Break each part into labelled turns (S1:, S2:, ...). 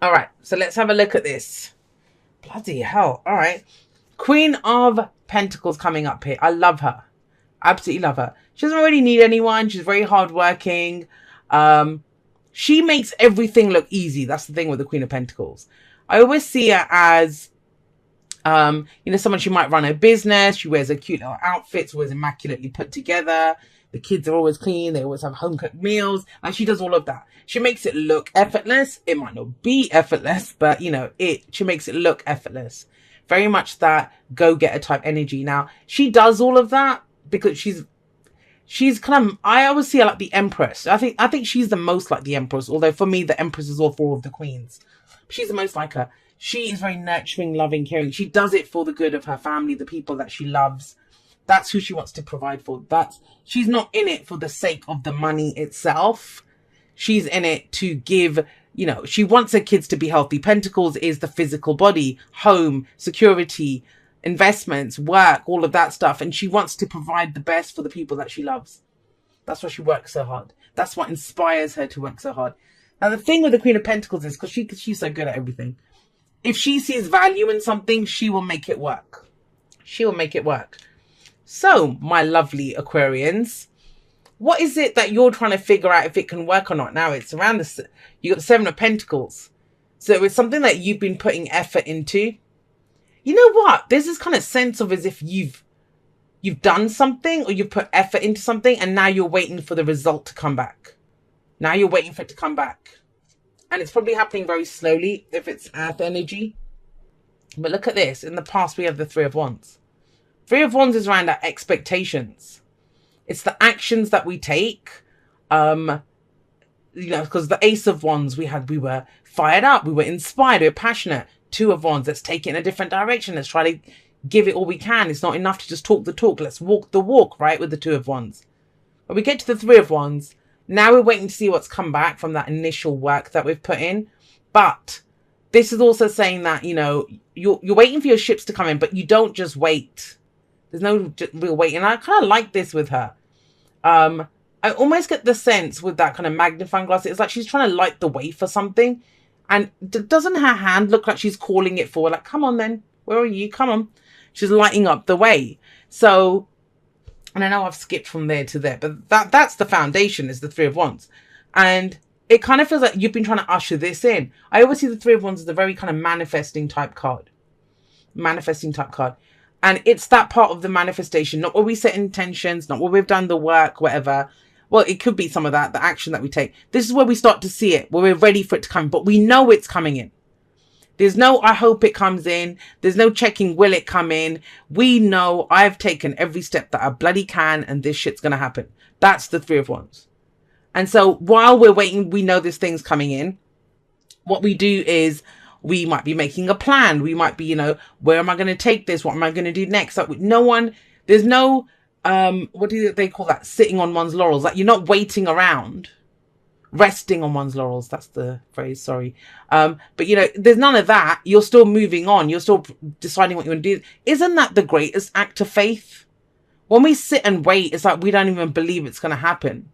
S1: All right, so let's have a look at this. Bloody hell. All right. Queen of Pentacles coming up here. I love her. Absolutely love her. She doesn't really need anyone. She's very hardworking. She makes everything look easy. That's the thing with the Queen of Pentacles. I always see her as, someone, she might run a business. She wears a cute little outfits, always immaculately put together. The kids are always clean. They always have home-cooked meals. And she does all of that. She makes it look effortless. It might not be effortless, but, she makes it look effortless. Very much that go-getter type energy. Now, she does all of that because she's kind of, I always see her like the Empress. I think she's the most like the Empress. Although for me, the Empress is all four of the queens. She's the most like her. She is very nurturing, loving, caring. She does it for the good of her family, the people that she loves. That's who she wants to provide for. She's not in it for the sake of the money itself. She's in it to give, she wants her kids to be healthy. Pentacles is the physical body, home, security, investments, work, all of that stuff. And she wants to provide the best for the people that she loves. That's why she works so hard. That's what inspires her to work so hard. Now, the thing with the Queen of Pentacles is because she's so good at everything. If she sees value in something, she will make it work. She will make it work. So, my lovely Aquarians, what is it that you're trying to figure out if it can work or not? Now, it's around you got the Seven of Pentacles. So, it's something that you've been putting effort into. You know what? There's this kind of sense of as if you've done something or you've put effort into something and now you're waiting for the result to come back. Now you're waiting for it to come back. And it's probably happening very slowly if it's earth energy. But look at this. In the past, we have the Three of Wands. Three of Wands is around our expectations. It's the actions that we take. Because the Ace of Wands, we were fired up. We were inspired. We were passionate. Two of Wands, let's take it in a different direction. Let's try to give it all we can. It's not enough to just talk the talk. Let's walk the walk, right, with the Two of Wands. But we get to the Three of Wands. Now we're waiting to see what's come back from that initial work that we've put in. But this is also saying that, you're waiting for your ships to come in, but you don't just wait. There's no real waiting. And I kind of like this with her. I almost get the sense with that kind of magnifying glass. It's like she's trying to light the way for something. And doesn't her hand look like she's calling it forward? Like, come on then. Where are you? Come on. She's lighting up the way. So, and I know I've skipped from there to there, but that's the foundation, is the Three of Wands. And it kind of feels like you've been trying to usher this in. I always see the Three of Wands as a very kind of manifesting type card. Manifesting type card. And it's that part of the manifestation, not where we set intentions, not where we've done the work, whatever. Well, it could be some of that, the action that we take. This is where we start to see it, where we're ready for it to come. But we know it's coming in. There's no, I hope it comes in. There's no checking, will it come in? We know I've taken every step that I bloody can and this shit's going to happen. That's the Three of Wands. And so while we're waiting, we know this thing's coming in. What we do is we might be making a plan. We might be, where am I going to take this? What am I going to do next? Like, there's no, what do they call that? Sitting on one's laurels. Like, you're not waiting around, resting on one's laurels. That's the phrase. Sorry. But there's none of that. You're still moving on. You're still deciding what you want to do. Isn't that the greatest act of faith? When we sit and wait, it's like we don't even believe it's going to happen.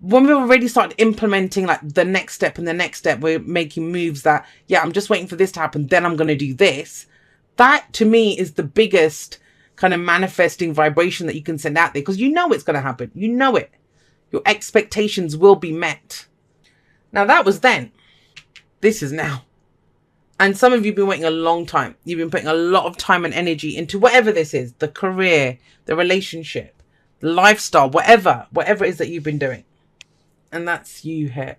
S1: When we've already started implementing like the next step and the next step, we're making moves that, I'm just waiting for this to happen. Then I'm going to do this. That to me is the biggest kind of manifesting vibration that you can send out there, because you know it's going to happen. You know it. Your expectations will be met. Now that was then. This is now. And some of you have been waiting a long time. You've been putting a lot of time and energy into whatever this is, the career, the relationship, the lifestyle, whatever it is that you've been doing. And that's you here.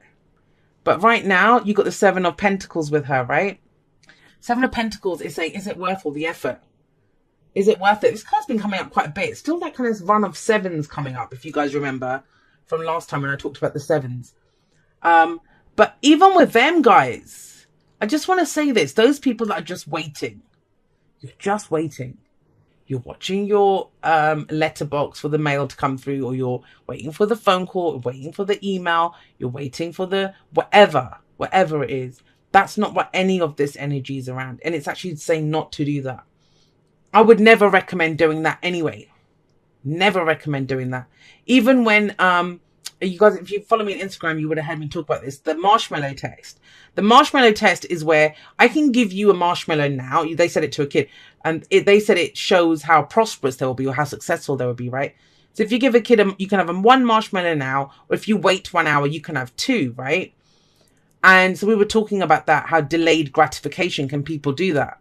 S1: But right now, you got the Seven of Pentacles with her, right? Seven of Pentacles is saying, is it worth all the effort? Is it worth it? This card's been coming up quite a bit. It's still that kind of run of sevens coming up, if you guys remember from last time when I talked about the sevens. But even with them, guys, I just want to say this. Those people that are just waiting. You're just waiting. You're watching your letterbox for the mail to come through, or you're waiting for the phone call, or waiting for the email, you're waiting for the whatever it is. That's not what any of this energy is around. And it's actually saying not to do that. I would never recommend doing that anyway. Never recommend doing that. Even when you guys, if you follow me on Instagram, you would have heard me talk about this. The marshmallow test. The marshmallow test is where I can give you a marshmallow now. They said it to a kid, and they said it shows how prosperous they will be or how successful they will be, right? So if you give a kid, you can have one marshmallow now, or if you wait 1 hour, you can have two, right? And so we were talking about that, how delayed gratification can people do that.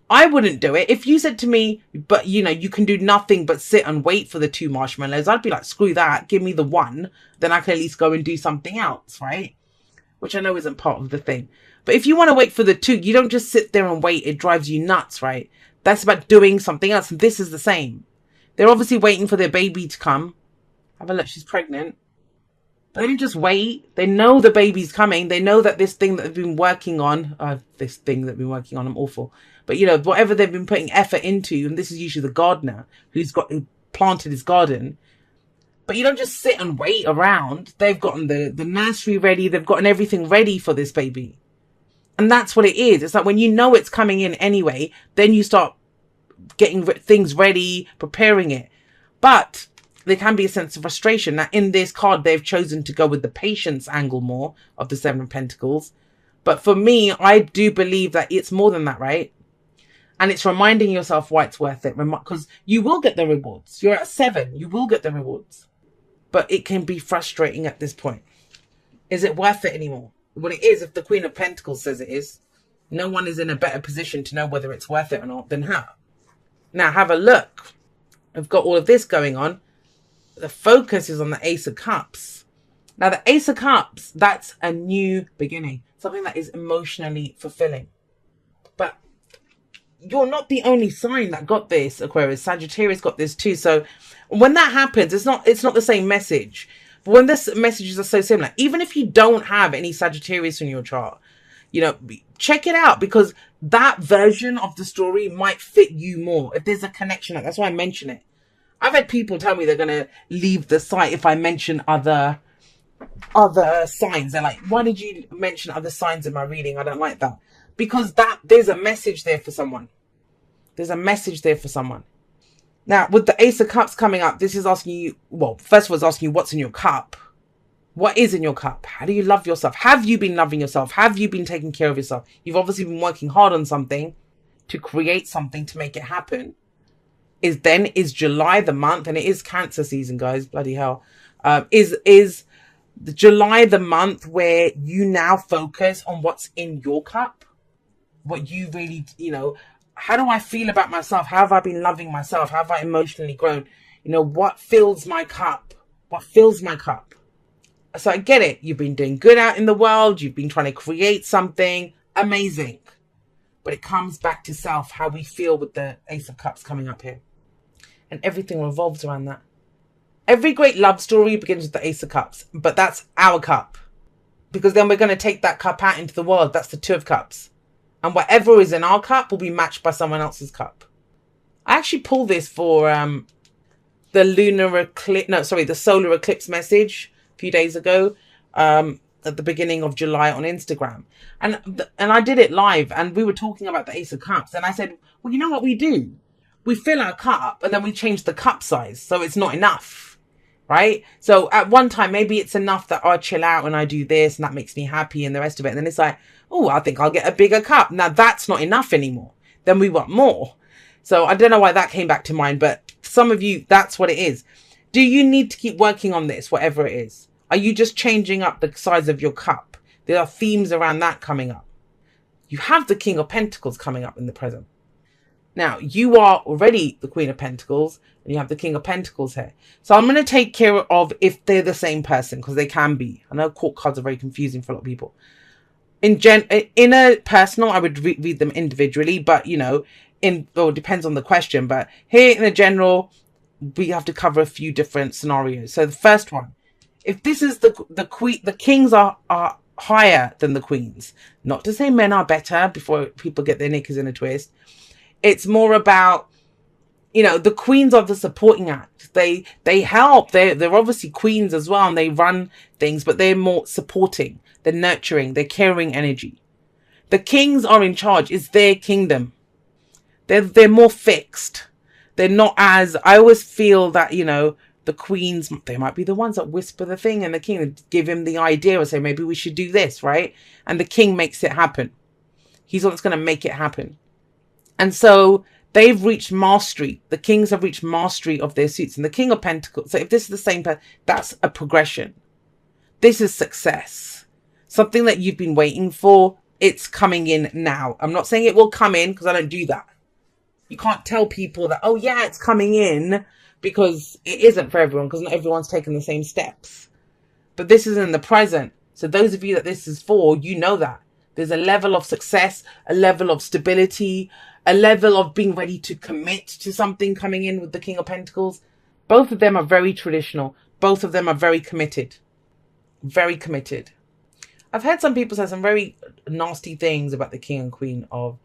S1: I wouldn't do it. If you said to me, but you can do nothing but sit and wait for the two marshmallows, I'd be like, screw that. Give me the one. Then I can at least go and do something else, right? Which I know isn't part of the thing. But if you want to wait for the two, you don't just sit there and wait. It drives you nuts, right? That's about doing something else. And this is the same. They're obviously waiting for their baby to come. Have a look. She's pregnant. They didn't just wait. They know the baby's coming. They know that this thing that they've been working on, I'm awful. But, whatever they've been putting effort into, and this is usually the gardener who planted his garden. But you don't just sit and wait around. They've gotten the nursery ready. They've gotten everything ready for this baby. And that's what it is. It's like when you know it's coming in anyway, then you start getting things ready, preparing it. But there can be a sense of frustration. Now, in this card, they've chosen to go with the patience angle more of the Seven of Pentacles. But for me, I do believe that it's more than that, right? And it's reminding yourself why it's worth it. Because you will get the rewards. You're at 7. You will get the rewards. But it can be frustrating at this point. Is it worth it anymore? Well, it is if the Queen of Pentacles says it is. No one is in a better position to know whether it's worth it or not than her. Now, have a look. I've got all of this going on. The focus is on the Ace of Cups. Now, the Ace of Cups, that's a new beginning. Something that is emotionally fulfilling. But you're not the only sign that got this, Aquarius. Sagittarius got this too. So when that happens, it's not the same message. But when this messages are so similar, even if you don't have any Sagittarius in your chart, check it out, because that version of the story might fit you more. If there's a connection, that's why I mention it. I've had people tell me they're going to leave the site if I mention other signs. They're like, why did you mention other signs in my reading? I don't like that. Because there's a message there for someone. There's a message there for someone. Now, with the Ace of Cups coming up, this is asking you, well, first of all, it's asking you what's in your cup. What is in your cup? How do you love yourself? Have you been loving yourself? Have you been taking care of yourself? You've obviously been working hard on something to create something to make it happen. Is July the month? And it is Cancer season, guys. Bloody hell. Is July the month where you now focus on what's in your cup? What you really, how do I feel about myself? How have I been loving myself? How have I emotionally grown? What fills my cup? What fills my cup? So I get it. You've been doing good out in the world. You've been trying to create something amazing. But it comes back to self, how we feel with the Ace of Cups coming up here. And everything revolves around that. Every great love story begins with the Ace of Cups. But that's our cup. Because then we're going to take that cup out into the world. That's the Two of Cups. And whatever is in our cup will be matched by someone else's cup. I actually pulled this for the the solar eclipse message a few days ago. At the beginning of July on Instagram. And I did it live, and we were talking about the Ace of Cups. And I said, well, you know what we do? We fill our cup and then we change the cup size. So it's not enough, right? So at one time, maybe it's enough that I chill out and I do this and that makes me happy and the rest of it. And then it's like, oh, I think I'll get a bigger cup. Now that's not enough anymore. Then we want more. So I don't know why that came back to mind, but some of you, that's what it is. Do you need to keep working on this, whatever it is? Are you just changing up the size of your cup? There are themes around that coming up. You have the King of Pentacles coming up in the present. Now, you are already the Queen of Pentacles, and you have the King of Pentacles here. So I'm going to take care of if they're the same person, because they can be. I know court cards are very confusing for a lot of people. In a personal, I would read them individually, but, it depends on the question. But here in a general, we have to cover a few different scenarios. So the first one. If this is the queen, the kings are higher than the queens. Not to say men are better before people get their knickers in a twist. It's more about, the queens are the supporting act. They help. They're obviously queens as well, and they run things, but they're more supporting. They're nurturing. They're caring energy. The kings are in charge. It's their kingdom. They're more fixed. They're not as, I always feel that, the queens, they might be the ones that whisper the thing, and the king give him the idea or say, maybe we should do this, right? And the king makes it happen. He's the one that's going to make it happen. And so they've reached mastery. The kings have reached mastery of their suits. And the King of Pentacles, so if this is the same person, that's a progression. This is success. Something that you've been waiting for, it's coming in now. I'm not saying it will come in, because I don't do that. You can't tell people that, oh yeah, it's coming in, because it isn't for everyone, because not everyone's taken the same steps. But this is in the present. So those of you that this is for, you know that. There's a level of success, a level of stability, a level of being ready to commit to something coming in with the King of Pentacles. Both of them are very traditional. Both of them are very committed. Very committed. I've heard some people say some very nasty things about the King and Queen of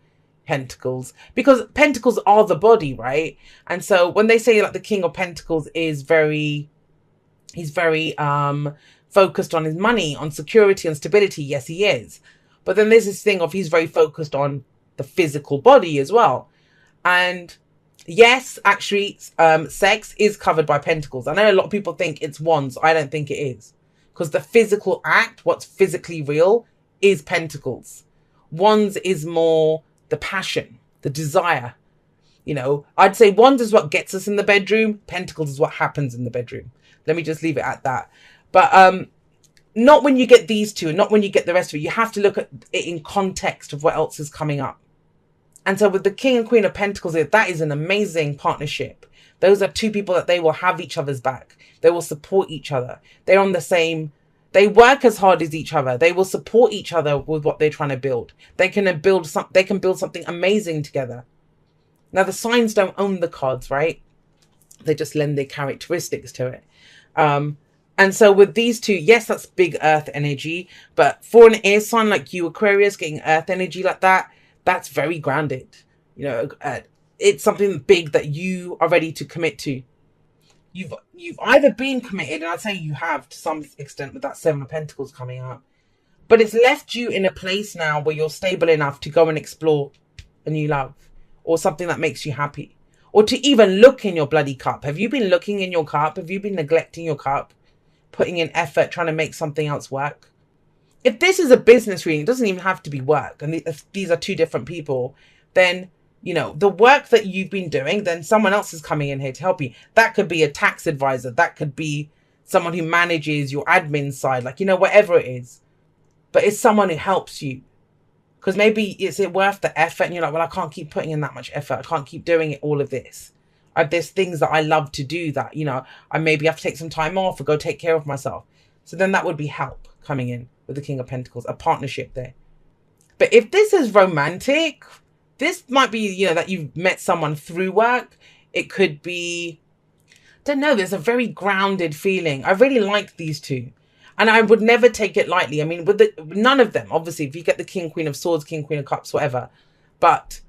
S1: Pentacles, because Pentacles are the body, right? And so when they say like the King of Pentacles is he's very focused on his money, on security and stability. Yes, he is. But then there's this thing of he's very focused on the physical body as well. And yes, actually, sex is covered by Pentacles. I know a lot of people think it's Wands. I don't think it is. Because the physical act, what's physically real, is Pentacles. Wands is more the passion, the desire. You know, I'd say Wands is what gets us in the bedroom. Pentacles is what happens in the bedroom. Let me just leave it at that. But not when you get these two, and not when you get the rest of it. You have to look at it in context of what else is coming up. And so with the King and Queen of Pentacles, that is an amazing partnership. Those are two people that they will have each other's back. They will support each other. They're on the same, they work as hard as each other. They will support each other with what they're trying to build. They can build something amazing together. Now the signs don't own the cards, right? They just lend their characteristics to it. And so with these two, yes, that's big earth energy. But for an air sign like you, Aquarius, getting earth energy like that, that's very grounded. You know, it's something big that you are ready to commit to. You've either been committed, and I'd say you have to some extent with that Seven of Pentacles coming up. But it's left you in a place now where you're stable enough to go and explore a new love. Or something that makes you happy. Or to even look in your bloody cup. Have you been looking in your cup? Have you been neglecting your cup? Putting in effort, trying to make something else work? If this is a business reading, it doesn't even have to be work. And if these are two different people, then, you know, the work that you've been doing, then someone else is coming in here to help you. That could be a tax advisor. That could be someone who manages your admin side. Like, you know, whatever it is. But it's someone who helps you. Because maybe is it worth the effort? And you're like, well, I can't keep putting in that much effort. I can't keep doing it, all of this. There's things that I love to do that, you know, I maybe have to take some time off or go take care of myself. So then that would be help coming in with the King of Pentacles, a partnership there. But if this is romantic, this might be, you know, that you've met someone through work. It could be, I don't know, there's a very grounded feeling. I really like these two. And I would never take it lightly. I mean, with none of them, obviously, if you get the King, Queen of Swords, King, Queen of Cups, whatever. But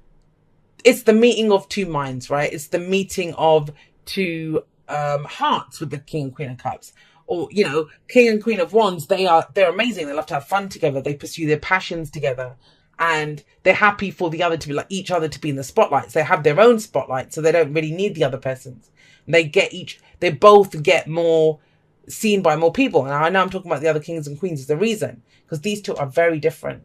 S1: it's the meeting of two minds, right? It's the meeting of two hearts with the King and Queen of Cups. Or, you know, King and Queen of Wands, they're amazing. They love to have fun together. They pursue their passions together. And they're happy for the other to be like each other to be in the spotlights. They have their own spotlight, so they don't really need the other person's. And they both get more seen by more people. And I know I'm talking about the other kings and queens as the reason. Because these two are very different.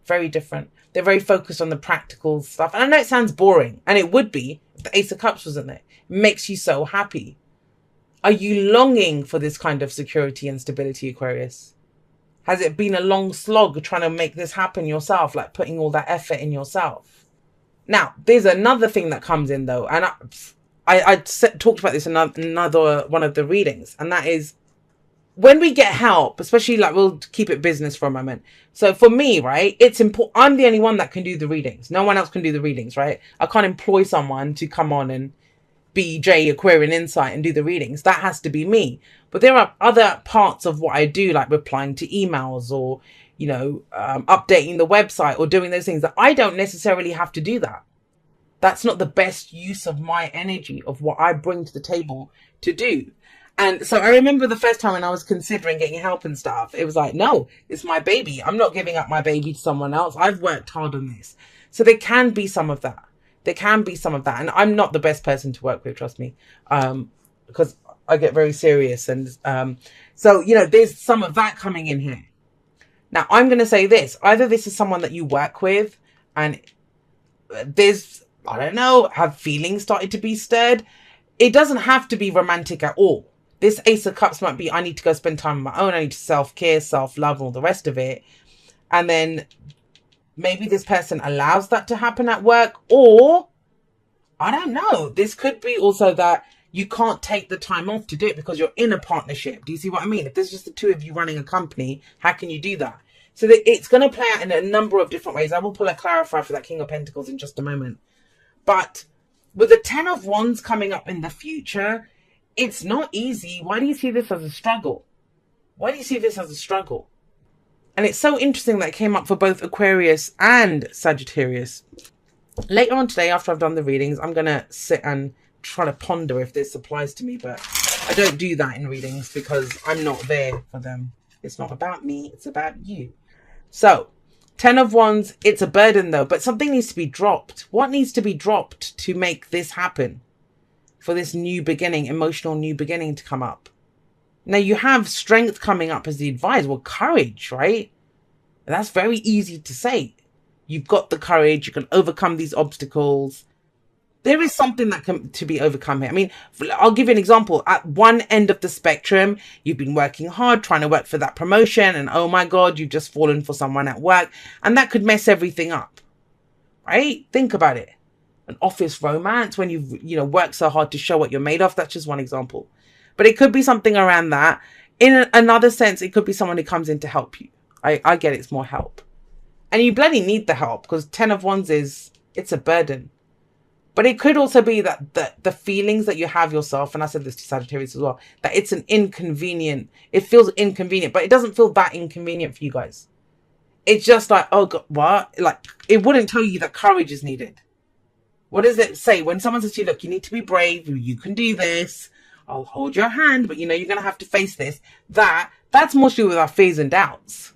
S1: Very different. They're very focused on the practical stuff. And I know it sounds boring. And it would be if the Ace of Cups wasn't there. It makes you so happy. Are you longing for this kind of security and stability, Aquarius? Has it been a long slog trying to make this happen yourself? Like putting all that effort in yourself? Now, there's another thing that comes in though. And I talked about this in another one of the readings. And that is, when we get help, especially like, we'll keep it business for a moment. So for me, right, it's important. I'm the only one that can do the readings. No one else can do the readings, right? I can't employ someone to come on and be J Aquarian Insight and do the readings. That has to be me. But there are other parts of what I do, like replying to emails or, you know, updating the website or doing those things that I don't necessarily have to do that. That's not the best use of my energy, of what I bring to the table to do. And so I remember the first time when I was considering getting help and stuff, it was like, no, it's my baby. I'm not giving up my baby to someone else. I've worked hard on this. So there can be some of that. There can be some of that. And I'm not the best person to work with, trust me. Because I get very serious. And so, you know, there's some of that coming in here. Now, I'm going to say this. Either this is someone that you work with and there's, I don't know, have feelings started to be stirred. It doesn't have to be romantic at all. This Ace of Cups might be, I need to go spend time on my own. I need to self-care, self-love, all the rest of it. And then maybe this person allows that to happen at work. Or, I don't know. This could be also that you can't take the time off to do it because you're in a partnership. Do you see what I mean? If there's just the two of you running a company, how can you do that? So it's going to play out in a number of different ways. I will pull a clarifier for that King of Pentacles in just a moment. But with the 10 of Wands coming up in the future, it's not easy. Why do you see this as a struggle? Why do you see this as a struggle? And it's so interesting that it came up for both Aquarius and Sagittarius. Later on today, after I've done the readings, I'm going to sit and try to ponder if this applies to me. But I don't do that in readings because I'm not there for them. It's not about me. It's about you. So, 10 of Wands, it's a burden though, but something needs to be dropped. What needs to be dropped to make this happen? For this new beginning, emotional new beginning to come up. Now you have strength coming up as the advisor. Well, courage, right? And that's very easy to say. You've got the courage. You can overcome these obstacles. There is something that can to be overcome here. I mean, I'll give you an example. At one end of the spectrum, you've been working hard, trying to work for that promotion. And oh my God, you've just fallen for someone at work. And that could mess everything up, right? Think about it. An office romance when you've, worked so hard to show what you're made of. That's just one example. But it could be something around that. In another sense, it could be someone who comes in to help you. I get it's more help. And you bloody need the help because 10 of Wands it's a burden. But it could also be that the feelings that you have yourself, and I said this to Sagittarius as well, that it feels inconvenient, but it doesn't feel that inconvenient for you guys. It's just like, oh God, what? Like, it wouldn't tell you that courage is needed. What does it say? When someone says to you, look, you need to be brave, you can do this, I'll hold your hand, but you're going to have to face this. That's mostly with our fears and doubts.